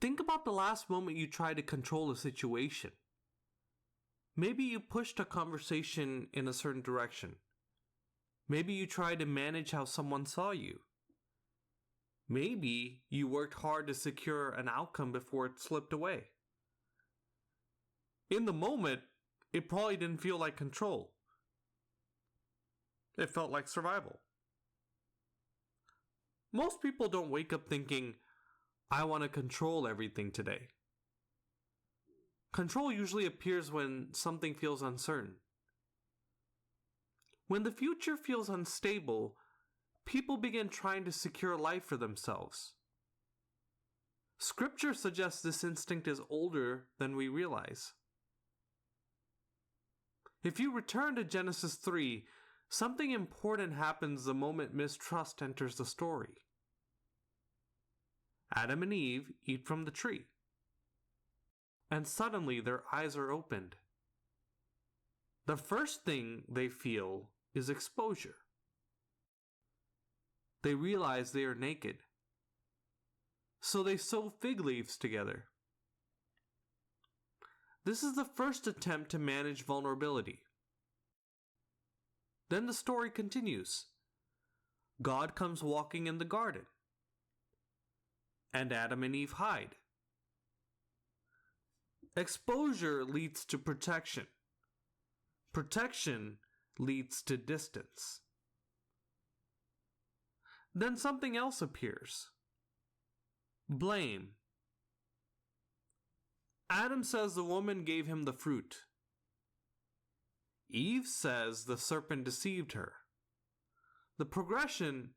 Think about the last moment you tried to control a situation. Maybe you pushed a conversation in a certain direction. Maybe you tried to manage how someone saw you. Maybe you worked hard to secure an outcome before it slipped away. In the moment, it probably didn't feel like control. It felt like survival. Most people don't wake up thinking, I want to control everything today. Control usually appears when something feels uncertain. When the future feels unstable, people begin trying to secure life for themselves. Scripture suggests this instinct is older than we realize. If you return to Genesis 3, something important happens the moment mistrust enters the story. Adam and Eve eat from the tree, and suddenly their eyes are opened. The first thing they feel is exposure. They realize they are naked, so they sew fig leaves together. This is the first attempt to manage vulnerability. Then the story continues. God comes walking in the garden, and Adam and Eve hide. Exposure leads to protection. Protection leads to distance. Then something else appears. Blame. Adam says the woman gave him the fruit. Eve says the serpent deceived her. The progression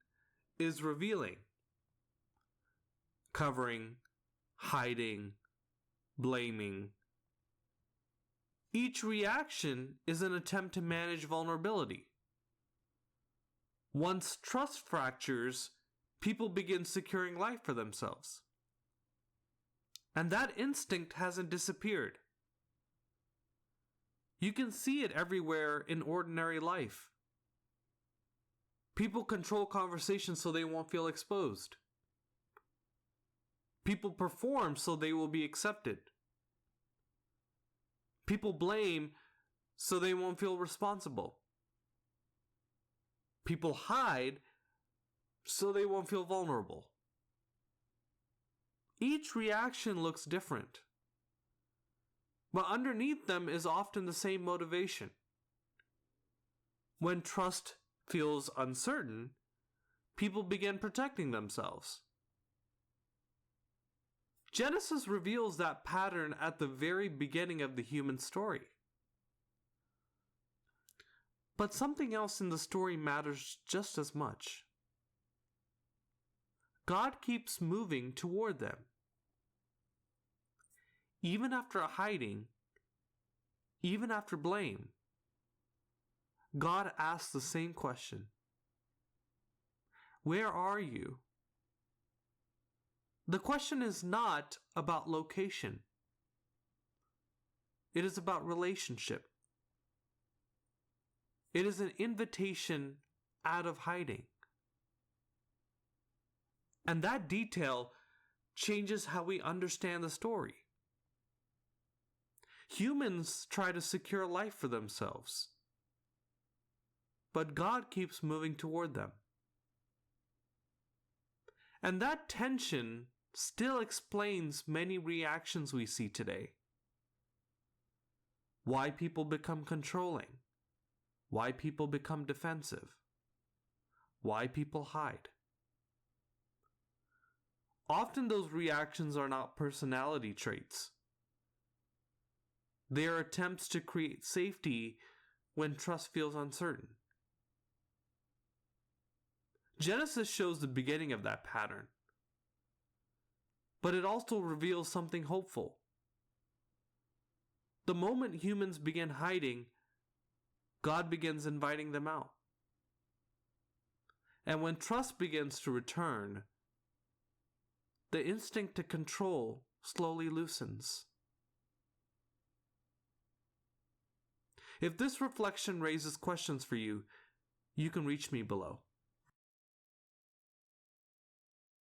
is revealing. Covering, hiding, blaming. Each reaction is an attempt to manage vulnerability. Once trust fractures, people begin securing life for themselves. And that instinct hasn't disappeared. You can see it everywhere in ordinary life. People control conversations so they won't feel exposed. People perform so they will be accepted. People blame so they won't feel responsible. People hide so they won't feel vulnerable. Each reaction looks different, but underneath them is often the same motivation. When trust feels uncertain, people begin protecting themselves. Genesis reveals that pattern at the very beginning of the human story. But something else in the story matters just as much. God keeps moving toward them. Even after hiding, even after blame, God asks the same question. Where are you? The question is not about location. It is about relationship. It is an invitation out of hiding. And that detail changes how we understand the story. Humans try to secure life for themselves, but God keeps moving toward them. And that tension still explains many reactions we see today. Why people become controlling. Why people become defensive. Why people hide. Often those reactions are not personality traits. They are attempts to create safety when trust feels uncertain. Genesis shows the beginning of that pattern, but it also reveals something hopeful. The moment humans begin hiding, God begins inviting them out. And when trust begins to return, the instinct to control slowly loosens. If this reflection raises questions for you, you can reach me below.